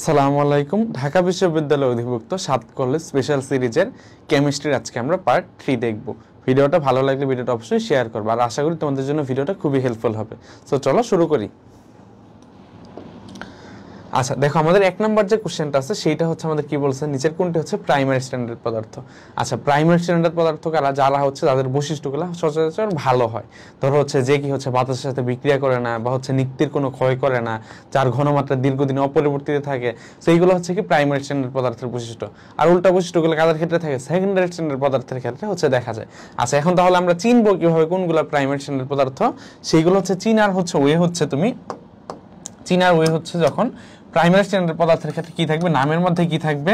আসসালামু আলাইকুম। ঢাকা বিশ্ববিদ্যালয় অধিভুক্ত 7 কলেজ স্পেশাল সিরিজের কেমিস্ট্রির আজকে আমরা পার্ট 3 দেখব। ভিডিওটা ভালো লাগলে ভিডিওটা অবশ্যই শেয়ার করবে, আর আশা করি তোমাদের জন্য ভিডিওটা খুবই হেল্পফুল হবে। সো চলো শুরু করি। আচ্ছা দেখো, আমাদের 1 নাম্বার যে কোশ্চেনটা আছে সেইটা হচ্ছে আমাদের কি বলছে, নিচের কোনটি হচ্ছে প্রাইমারি স্ট্যান্ডার্ড পদার্থ। আচ্ছা, প্রাইমারি স্ট্যান্ডার্ড পদার্থ যারা হচ্ছে তাদের বৈশিষ্ট্যগুলো সচরাচর ভালো হয়। ধরো হচ্ছে যে কি হচ্ছে বাতাসের সাথে বিক্রিয়া করে না, বা হচ্ছে নিত্যের কোনো ক্ষয় করে না, যার ঘনমাত্রা দীর্ঘদিন অপরিবর্তিত থাকে, সেইগুলো হচ্ছে কি প্রাইমারি স্ট্যান্ডার্ড পদার্থের বৈশিষ্ট্য। আর উল্টা বৈশিষ্ট্যগুলো কাদের ক্ষেত্রে থাকে, সেকেন্ডারি স্ট্যান্ডার্ড পদার্থের ক্ষেত্রে হচ্ছে দেখা যায়। আচ্ছা, এখন তাহলে আমরা চিনবো কিভাবে কোনগুলো প্রাইমারি স্ট্যান্ডার্ড পদার্থ? সেইগুলো হচ্ছে চিনার হচ্ছে ওয়ে হচ্ছে যখন প্রাইমারি স্ট্যান্ডার্ড পদার্থের ক্ষেত্রে কি থাকবে, নামের মধ্যে কি থাকবে,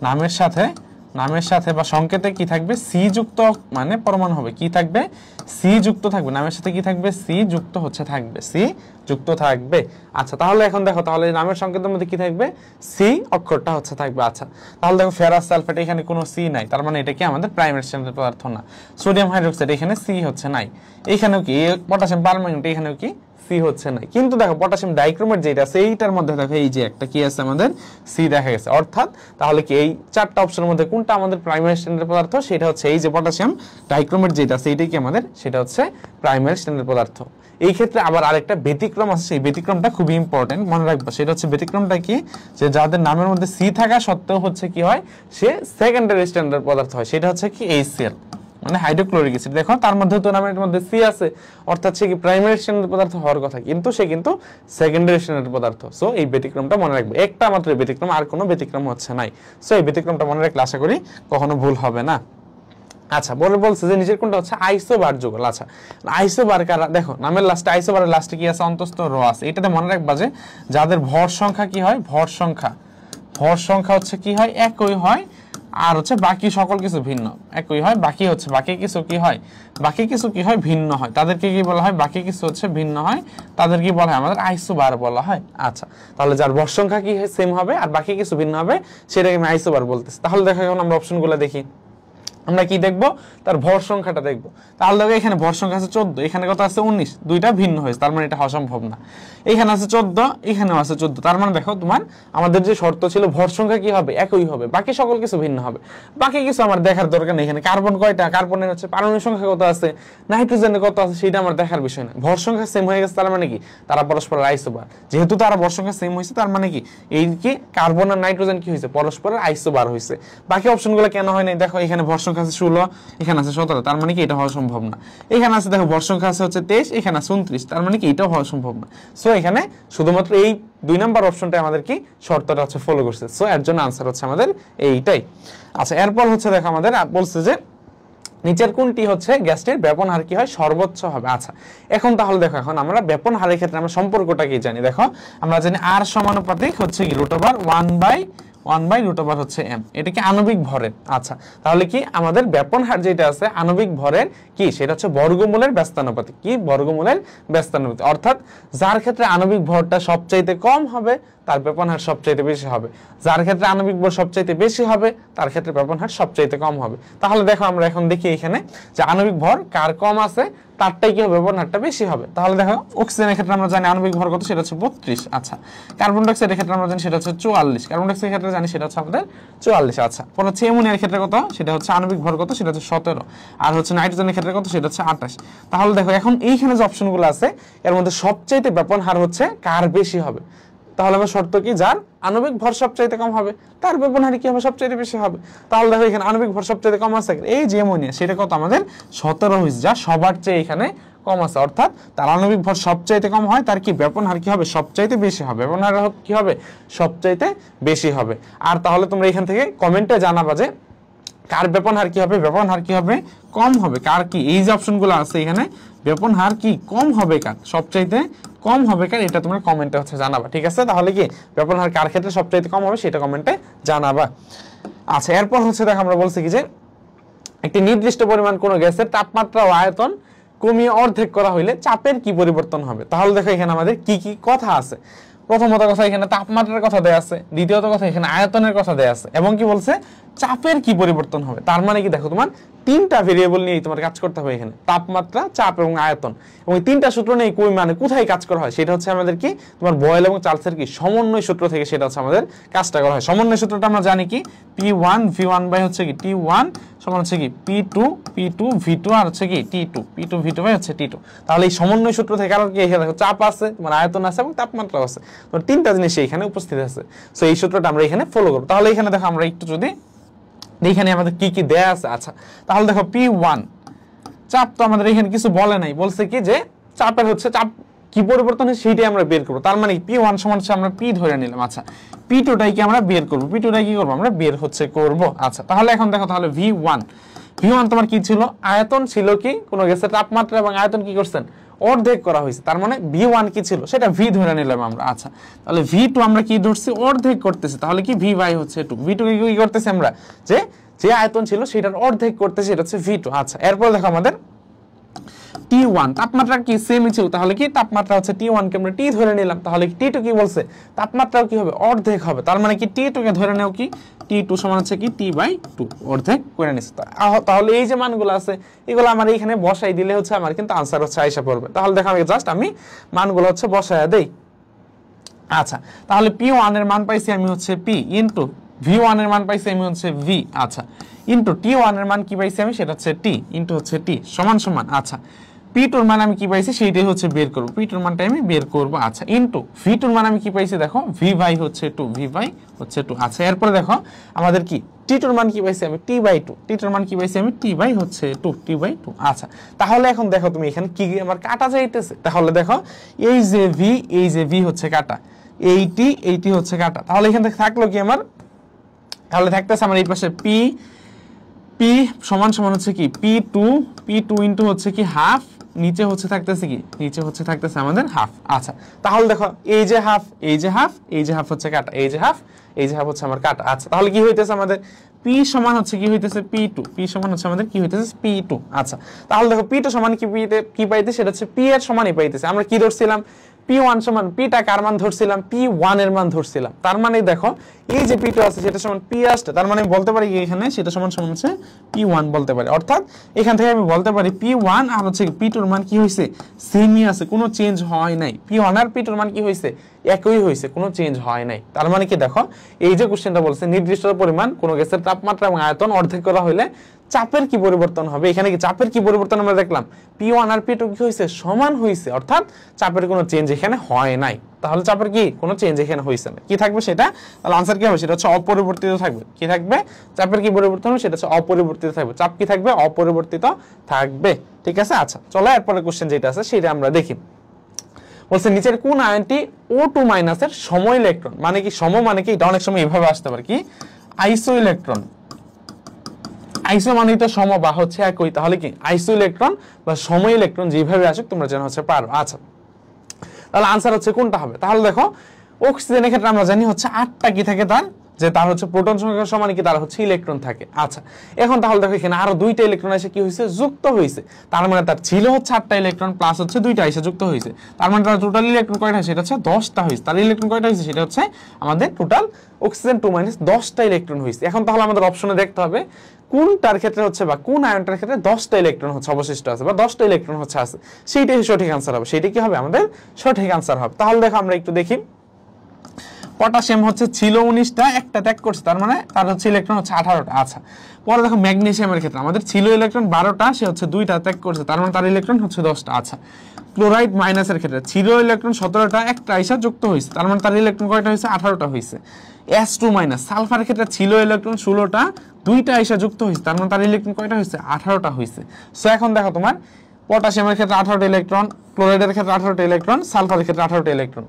নামের সাথে বা সংকেতে কি থাকবে, সি যুক্ত, মানে পরমাণু হবে কি থাকবে, সি যুক্ত থাকবে। নামের সাথে কি থাকবে, সি যুক্ত থাকবে, সি যুক্ত থাকবে। আচ্ছা, তাহলে এখন দেখো, তাহলে নামের সংকেতের মধ্যে কি থাকবে, সি অক্ষরটা হচ্ছে থাকবে। আচ্ছা, তাহলে দেখো ফেরাস সালফেট এখানে কোনো সি নাই, তার মানে এটা কি আমাদের প্রাইমারি স্ট্যান্ডার্ড পদার্থ না। সোডিয়াম হাইড্রোক্সাইড এখানে সি হচ্ছে নাই, এখানেও কি পটাশিয়াম পারম্যাঙ্গানেট এখানেও কি সি হচ্ছে না। কিন্তু দেখো পটাশিয়াম ডাইক্রোমেট যেটা আছে এইটার মধ্যে দেখো এই যে একটা কি আছে আমাদের সি দেখা গেছে। অর্থাৎ তাহলে কি এই চারটা অপশনের মধ্যে কোনটা আমাদের প্রাইমারি স্ট্যান্ডার্ড পদার্থ, সেটা হচ্ছে এই যে পটাশিয়াম ডাইক্রোমেট যেটা আছে এইটাই কি আমাদের, সেটা হচ্ছে প্রাইমারি স্ট্যান্ডার্ড পদার্থ। এই ক্ষেত্রে আবার আরেকটা ব্যতিক্রম আছে, সেই ব্যতিক্রমটা খুবই ইম্পর্টেন্ট, মনে রাখবো। সেটা হচ্ছে ব্যতিক্রমটা কি, যে যাদের নামের মধ্যে সি থাকা সত্ত্বেও হচ্ছে কি হয়, সে সেকেন্ডারি স্ট্যান্ডার্ড পদার্থ হয়। সেটা হচ্ছে কি HCl, মানে হাইড্রোক্লোরিক অ্যাসিড। দেখো তার মধ্যে তো নামের মধ্যে সি আছে, অর্থাৎ সে কি প্রাইমারি স্ট্যান্ডার্ড পদার্থ হওয়ার কথা, কিন্তু সে কিন্তু সেকেন্ডারি স্ট্যান্ডার্ড পদার্থ। সো এই ব্যতিক্রমটা মনে রাখবে, একটা মাত্র ব্যতিক্রম, আর কোনো ব্যতিক্রম হচ্ছে নাই। সো এই ব্যতিক্রমটা মনে রাখলে আশা করি কখনো ভুল হবে না। আচ্ছা, বলছে যে নিচের কোনটা হচ্ছে আইসোবার যুগল। আচ্ছা, আইসোবার কারা, দেখো নামের লাস্টে আইসোবারের লাস্টে কি আছে, অন্তস্থ র আছে। এটাতে মনে রাখবা যে যাদের ভর সংখ্যা কি হয়, ভর সংখ্যা হচ্ছে কি হয়, একই হয়, আর হচ্ছে বাকি সকল কিছু ভিন্ন। একই হয়, বাকি কিছু কি হয় ভিন্ন হয়, তাদেরকে কি বলা হয়, বাকি কিছু হচ্ছে ভিন্ন হয়, তাদের কি বলা হয়, আমাদের আইসোবার বলা হয়। আচ্ছা, তাহলে যার ভর সংখ্যা কি সেম হবে আর বাকি কিছু ভিন্ন হবে, সেটাকে আমি আইসোবার বলতেছি। তাহলে দেখো এখন আমরা অপশনগুলো দেখি, আমরা কি দেখবো, তার ভর সংখ্যাটা দেখবো। তাহলে দেখো এখানে ভর সংখ্যা আছে 14, এখানে কত আছে 19, দুইটা ভিন্ন হয়েছে, তার মানে এটা হওয়া সম্ভব না। এখানে আছে 14, এখানেও আছে 14, তার মানে দেখো তোমার আমাদের যে শর্ত ছিল ভর সংখ্যা কি হবে, একই হবে, বাকি সকল কিছু ভিন্ন হবে। বাকি কিছু আমার দেখার দরকার নেই, এখানে কার্বন কয়টা, কার্বনের হচ্ছে পারমাণবিক সংখ্যা কত আছে, নাইট্রোজেনের কত আছে, সেটা আমার দেখার বিষয় না। ভর সংখ্যা সেম হয়ে গেছে, তার মানে কি তারা পরস্পরের আইসোবার। যেহেতু তারা ভর সংখ্যা সেম হয়েছে, তার মানে কি এই কি কার্বন আর নাইট্রোজেন কি হয়েছে, পরস্পরের আইসোবার হয়েছে। বাকি অপশনগুলো কেন হয় নাই, দেখো এখানে ভর সংখ্যা আছে 16, এখানে আছে 17, তার মানে কি এটা হওয়া সম্ভব না। এখানে আছে দেখো ভর সংখ্যা আছে হচ্ছে 23, এখানে আছে 29, তার মানে কি এটাও হওয়া সম্ভব না। সো এখানে শুধুমাত্র এই 2 নাম্বার অপশনটাই আমাদের কি শর্তটা হচ্ছে ফলো করছে। সো এর জন্য আনসার হচ্ছে আমাদের এইটাই। আচ্ছা, এরপর হচ্ছে দেখো আমাদের বলছে যে নিচের কোনটি হচ্ছে গ্যাসটির ব্যাপন হার কি হয়, সর্বোচ্চ হবে। আচ্ছা, এখন তাহলে দেখো, এখন আমরা ব্যাপন হারের ক্ষেত্রে আমরা সম্পর্কটা কি জানি, দেখো আমরা জানি আর সমানুপাতিক হচ্ছে কি √1/√m, হচ্ছে m, এটা কি আণবিক ভরের। আচ্ছা, তাহলে কি আমাদের ব্যাপন হার যেটা আছে আণবিক ভরের কি, সেটা হচ্ছে বর্গমূলের ব্যস্তানুপাতিক। কি বর্গমূলের ব্যস্তানুপাতিক, অর্থাৎ যার ক্ষেত্রে আণবিক ভরটা সবচাইতে কম হবে তার ব্যাপন হার সবচাইতে বেশি হবে, যার ক্ষেত্রে আণবিক ভর সবচাইতে বেশি হবে তার ক্ষেত্রে ব্যাপন হার সবচাইতে কম হবে। তাহলে দেখো আমরা এখন দেখি এখানে যে আণবিক ভর কার কম আছে তারটাই কি হবে, ব্যাপন হারটা বেশি হবে। তাহলে দেখো অক্সিজেনের ক্ষেত্রে আমরা জানি আণবিক ভর কত, সেটা হচ্ছে 32। আচ্ছা, কার্বন ডাই অক্সাইডের ক্ষেত্রে আমরা জানি সেটা হচ্ছে 44, কার্বন ডাই অক্সাইডের ক্ষেত্রে জানি সেটা হচ্ছে আমাদের 44। আচ্ছা, পরে হচ্ছে অ্যামোনিয়ার ক্ষেত্রে কত, সেটা হচ্ছে আণবিক ভর কত, সেটা হচ্ছে 17, আর হচ্ছে নাইট্রোজেনের ক্ষেত্রে কত, সেটা হচ্ছে 28। তাহলে দেখো এখন এইখানে যে অপশনগুলো আছে এর মধ্যে সবচাইতে ব্যাপন হার হচ্ছে কার বেশি হবে। তাহলে আমার শর্ত কি, যার আণবিক ভর সবচাইতে কম হবে তার ব্যাপন হার কি হবে, সবচাইতে বেশি হবে। তাহলে দেখো এখানে আণবিক ভর সবচাইতে কম আছে এই যে অ্যামোনিয়া, সেটা কত আমাদের 17 হয়েছে, যা সবার চেয়ে এখানে কম আছে। অর্থাৎ তার আণবিক ভর সবচাইতে কম হয়, তার কি ব্যাপন হার কি হবে, সবচাইতে বেশি হবে, ব্যাপন হার কি হবে, সবচাইতে বেশি হবে। আর তাহলে তোমরা এখান থেকে কমেন্টে জানাবা যে কার ব্যাপন হার কি হবে, ব্যাপন হার কি হবে, কম হবে, কার কি এই যে অপশনগুলো আছে এখানে ব্যাপন হার কি কম হবে, কার সবচাইতে কম হবে, কার এটা তোমরা কমেন্টে হচ্ছে জানাবা। ঠিক আছে, তাহলে কি ব্যাপন হার কার ক্ষেত্রে সবচাইতে কম হবে সেটা কমেন্টে জানাবা। আচ্ছা, এরপর হচ্ছে দেখো আমরা বলছি কি যে একটি নির্দিষ্ট পরিমাণ কোনো গ্যাসের তাপমাত্রা ও আয়তন কমিয়ে অর্ধেক করা হইলে চাপের কি পরিবর্তন হবে। তাহলে দেখো এখানে আমাদের কি কি কথা আছে। প্রথমত কথা এখানে তাপমাত্রার কথা দেয়া আছে, দ্বিতীয়ত কথা এখানে আয়তনের কথা দেয়া আছে, এবং কি বলছে চাপের কি পরিবর্তন হবে। তার মানে কি দেখো তোমার তিনটা ভেরিয়েবল নিয়ে তোমার কাজ করতে হবে এখানে, তাপমাত্রা, চাপ এবং আয়তন। এবং এই তিনটা সূত্র নিয়ে মানে কোথায় কাজ করা হয় সেটা হচ্ছে আমাদের কি তোমার বয়েল এবং চার্লসের কি সমন্বয় সূত্র থেকে সেটা হচ্ছে আমাদের কাজটা করা হয়। সমন্বয় সূত্রটা আমরা জানি কি P1 V1 বাই হচ্ছে কি T1 সমান হচ্ছে কি P2 V2 আর হচ্ছে কি T2 V2 বাই হচ্ছে T2। তাহলে এই সমন্বয় সূত্র থেকে কারণ কি এখানে চাপ আছে, তোমার আয়তন আছে এবং তাপমাত্রা আছে, তো তিনটা জিনিস এখানে উপস্থিত আছে। সো এই সূত্রটা আমরা এখানে ফলো করব। তাহলে এখানে দেখো আমরা একটু যদি এখানে আমাদের কি কি দেয়া আছে, আচ্ছা তাহলে দেখো P1 চাপ তো আমাদের এখানে কিছু বলে নাই, বলছে কি যে চাপের হচ্ছে চাপ কি পরিবর্তন হয় সেইটাই আমরা বের করব। তার মানে P1 সমান হচ্ছে আমরা P ধরে নিলাম। আচ্ছা P2 টাই কি আমরা বের করব, P2 টাই কি করব আমরা বের হচ্ছে করব। আচ্ছা তাহলে এখন দেখো তাহলে V1 তোমার কি ছিল, আয়তন ছিল কি কোন গ্যাসের তাপমাত্রা এবং আয়তন কি করছেন অর্ধেক করা হয়েছে, তার মানে V1 কি ছিল সেটা V ধরে নিলাম আমরা। আচ্ছা তাহলে V2 আমরা কি ধরছি অর্ধেক করতেছি, তাহলে কি V বাই হচ্ছে 2, V2 কে কি করতেছি আমরা যে আয়তন ছিল সেটার অর্ধেক করতেছি, এটা হচ্ছে V2। আচ্ছা এরপর দেখো আমাদের T1 তাপমাত্রা কি সেমই ছিল, তাহলে কি তাপমাত্রা হচ্ছে T1 কে আমরা T ধরে নিলাম, তাহলে T2 কি বলছে তাপমাত্রাও কি হবে অর্ধেক হবে, তার মানে কি T2 কে ধরে নাও কি T2 সমান হচ্ছে কি T/2 অর্ধেক করে নিছে। তাহলে এই যে মানগুলো আছে এগুলো আমার এইখানে বসাই দিলে হচ্ছে আমার কিন্তু আনসার হচ্ছে আইসা পড়বে। তাহলে দেখো আমি জাস্ট আমি মানগুলো হচ্ছে বসায়া দেই। আচ্ছা তাহলে P1 এর মান পাইছি আমি হচ্ছে P ইনটু V1 এর মান পাইছি আমি হচ্ছে V, আচ্ছা ইনটু T1 এর মান কি পাইছি আমি সেটা হচ্ছে T ইনটু হচ্ছে T সমান সমান, আচ্ছা P2 এর মান আমি কি পাইছি সেইটাই হচ্ছে বের করব, P2 এর মানটা আমি বের করব। আচ্ছা ইনটু V2 এর মান আমি কি পাইছি দেখো V বাই হচ্ছে 2, V বাই হচ্ছে 2। আচ্ছা এরপর দেখো আমাদের কি T2 এর মান কি পাইছি আমি T/2, T2 এর মান কি পাইছি আমি T বাই হচ্ছে 2, T/2। আচ্ছা তাহলে এখন দেখো তুমি এখানে কি আমার কাটা যাইতেছে, তাহলে দেখো এই যে V হচ্ছে কাটা, এইটি হচ্ছে কাটা, তাহলে এখান থেকে থাকলো কি আমার, তাহলে থাকতেছে আমার এই পাশে P সমান সমান হচ্ছে কি P2 ইনটু হচ্ছে কি হাফ, নিচে হচ্ছে থাকতেছে কি নিচে হচ্ছে থাকতেছে আমাদের হাফ। আচ্ছা তাহলে দেখো এই যে হাফ হচ্ছে কাটা, এই যে হাফ হচ্ছে আমার কাটা। আচ্ছা তাহলে কি হইতেছে আমাদের P সমান হচ্ছে কি হইতেছে P2, P সমান হচ্ছে আমাদের কি হইতেছে P2। আচ্ছা তাহলে দেখো P2 সমান কি পাইতে সেটা হচ্ছে P এর সমানই পাইতেছে। আমরা কি ধরছিলাম P1 সমান P টা কার মান ধরছিলাম P1 এর মান ধরছিলাম, তার মানে দেখো এই যে P2 আছে সেটা সমান P আসছে, তার মানে আমি বলতে পারি এখানে সেটা সমান হচ্ছে P1 বলতে পারি, অর্থাৎ এখান থেকে আমি বলতে পারি P1 আর হচ্ছে P2 এর মান কি হইছে সেমই আছে, কোনো চেঞ্জ হয় নাই, P1 আর P2 এর মান কি হইছে একই হইছে, কোনো চেঞ্জ হয় নাই। তার মানে কি দেখো এই যে কোশ্চেনটা বলছে নির্দিষ্ট পরিমাণ কোন গ্যাসের তাপমাত্রা এবং আয়তন অর্ধেক করা হইলে চাপের কি পরিবর্তন হবে, এখানে কি চাপের কি পরিবর্তন আমরা দেখলাম P1 আর P2 কি হইছে সমান হইছে, অর্থাৎ চাপের কোনো চেঞ্জ এখানে হয় নাই। তাহলে চাপের কি কোনো চেঞ্জ এখানে হইছে না, কি থাকবে সেটা, তাহলে আনসার কি হবে সেটা হচ্ছে অপরিবর্তিত থাকবে। কি থাকবে চাপের কি পরিবর্তন হবে সেটা হচ্ছে অপরিবর্তিত থাকবে, চাপ কি থাকবে অপরিবর্তিত থাকবে। ঠিক আছে আচ্ছা চলো এরপরে কোশ্চেন যেটা আছে সেটা আমরা দেখি। বলছে নিচের কোন আয়নটি O2 মাইনাসের সম ইলেকট্রন, মানে কি সম মানে কি এটা অনেক সময় এইভাবে আসতে পারে কি আইসো ইলেকট্রন, আইসো মানে তো সম বা হচ্ছে একই, তাহলে কি আইসো ইলেকট্রন বা সম ইলেকট্রন যেভাবে আসুক তোমরা যেন হচ্ছে পারো। আচ্ছা তাহলে আনসার হচ্ছে কোনটা হবে, তাহলে দেখো অক্সিজেনের ক্ষেত্রে আমরা জানি হচ্ছে 8টা কি থাকে তার হচ্ছে প্রোটন সংখ্যার সমান কি তার হচ্ছে ইলেকট্রন থাকে। আচ্ছা এখন তাহলে দেখো এখানে আরো 2টা ইলেকট্রন এসে কি হইছে যুক্ত হইছে, তার মানে তার ছিল হচ্ছে 8টা ইলেকট্রন প্লাস হচ্ছে 2টা এসে যুক্ত হইছে, তার মানে তার টোটাল ইলেকট্রন কয়টা সেটা হচ্ছে 10টা হইছে, তার ইলেকট্রন কয়টা হইছে সেটা হচ্ছে আমাদের টোটাল অক্সিজেন 2 মাইনাস 10টা ইলেকট্রন হইছে। এখন তাহলে আমাদের অপশনে দেখতে হবে কোনটার ক্ষেত্রে হচ্ছে বা কোন আয়নটার ক্ষেত্রে 10টা ইলেকট্রন হচ্ছে অবশিষ্ট আছে বা 10টা ইলেকট্রন হচ্ছে আছে, সেইটাই সঠিক আনসার হবে, সেইটা কি হবে আমাদের সঠিক আনসার হবে। তাহলে দেখো আমরা একটু দেখি পটাশিয়াম হচ্ছে ছিল 19টা, একটা ত্যাগ করছে, তার মানে তার হচ্ছে ইলেকট্রন হচ্ছে 18টা। আচ্ছা পরে দেখো ম্যাগনেসিয়ামের ক্ষেত্রে আমাদের ছিল ইলেকট্রন 12টা, সে হচ্ছে 2টা ত্যাগ করছে, তার মানে তার ইলেকট্রন হচ্ছে 10টা। আচ্ছা ক্লোরাইড মাইনাসের ক্ষেত্রে ছিল ইলেকট্রন 17টা, একটা আইসা যুক্ত হয়েছে, তার মানে তার ইলেকট্রন কয়টা হয়েছে 18টা হয়েছে। S2 মাইনাস সালফারের ক্ষেত্রে ছিল ইলেকট্রন 16টা, 2টা আইসা যুক্ত হয়েছে, তার মানে তার ইলেকট্রন কয়টা হয়েছে 18টা হয়েছে। সো এখন দেখো তোমার পটাশিয়ামের ক্ষেত্রে 18টা ইলেকট্রন, ক্লোরাইডের ক্ষেত্রে 18টা ইলেকট্রন, সালফারের ক্ষেত্রে 18টা ইলেকট্রন,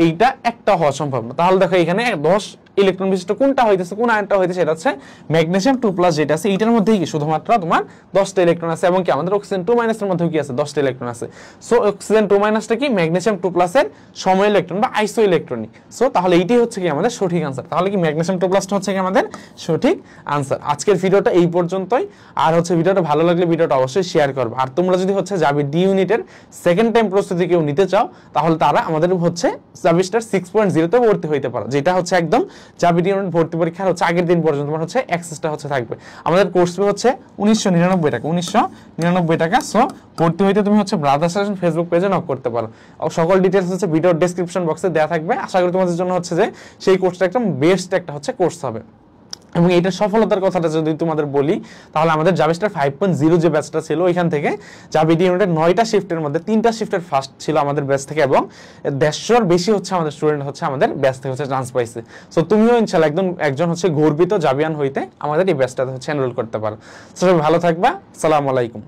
এইটা একটা হওয়া সম্ভব না। তাহলে দেখো এখানে 10 ইলেকট্রন বিশিষ্ট কোনটা হইতেছে কোন আয়নটা হইতেছে সেটা হচ্ছে ম্যাগনেসিয়াম 2+ যেটা আছে এইটার মধ্যেই কি শুধুমাত্র তোমার 10টা ইলেকট্রন আছে, এবং কি আমাদের অক্সিজেন 2 এর মধ্যেও কি আছে 10টা ইলেকট্রন আছে। সো অক্সিজেন 2 টা কি ম্যাগনেসিয়াম 2+ এর সম ইলেকট্রন বা আইসো ইলেকট্রনিক। সো তাহলে এইটাই হচ্ছে কি আমাদের সঠিক আনসার, তাহলে কি ম্যাগনেসিয়াম 2+ টা হচ্ছে কি আমাদের সঠিক আনসার। আজকের ভিডিওটা এই পর্যন্তই, আর হচ্ছে ভিডিওটা ভালো লাগলে ভিডিওটা অবশ্যই শেয়ার করবে, আর তোমরা যদি হচ্ছে জাবি ডি ইউনিটের সেকেন্ড টাইম প্রস্তুতি কেউ নিতে চাও তাহলে তারা আমাদের হচ্ছে জাবি স্টার 6.0 তে ভর্তি হইতে পারো, যেটা হচ্ছে একদম যা বিডি ইউনিট ভর্তি পরীক্ষার হচ্ছে আগের দিন পর্যন্ত তোমার হচ্ছে অ্যাক্সেসটা হচ্ছে থাকবে। আমাদের কোর্স ফি হচ্ছে 1999 টাকা, 1999 টাকা। সো ভর্তি হইতে তুমি হচ্ছে ব্রাদার্স সেশন ফেসবুক পেজে নক করতে পারো। সকল ডিটেইলস হচ্ছে ভিডিওর ডেসক্রিপশন বক্সে দেওয়া থাকবে। আশা করি তোমাদের জন্য হচ্ছে যে সেই কোর্সটা একদম বেস্ট একটা হচ্ছে কোর্স হবে। এবং এইটার সফলতার কথাটা যদি তোমাদের বলি তাহলে আমাদের জাভেস্টার 5.0 যে ব্যাচটা ছিল ওইখান থেকে জাভিডি ইউনিটের 9টা শিফটের মধ্যে 3টা শিফটের ফার্স্ট ছিল আমাদের ব্যাচ থেকে, এবং 150-র বেশি হচ্ছে আমাদের স্টুডেন্ট হচ্ছে আমাদের ব্যাচ থেকে হচ্ছে চান্স পাইছে। সো তুমিও ইনশাআল্লাহ একজন হচ্ছে গর্বিত জাভিয়ান হইতে আমাদের এই ব্যাচটাতে হচ্ছে এনরোল করতে পারো। সো ভালো থাকবা, আসসালামু আলাইকুম।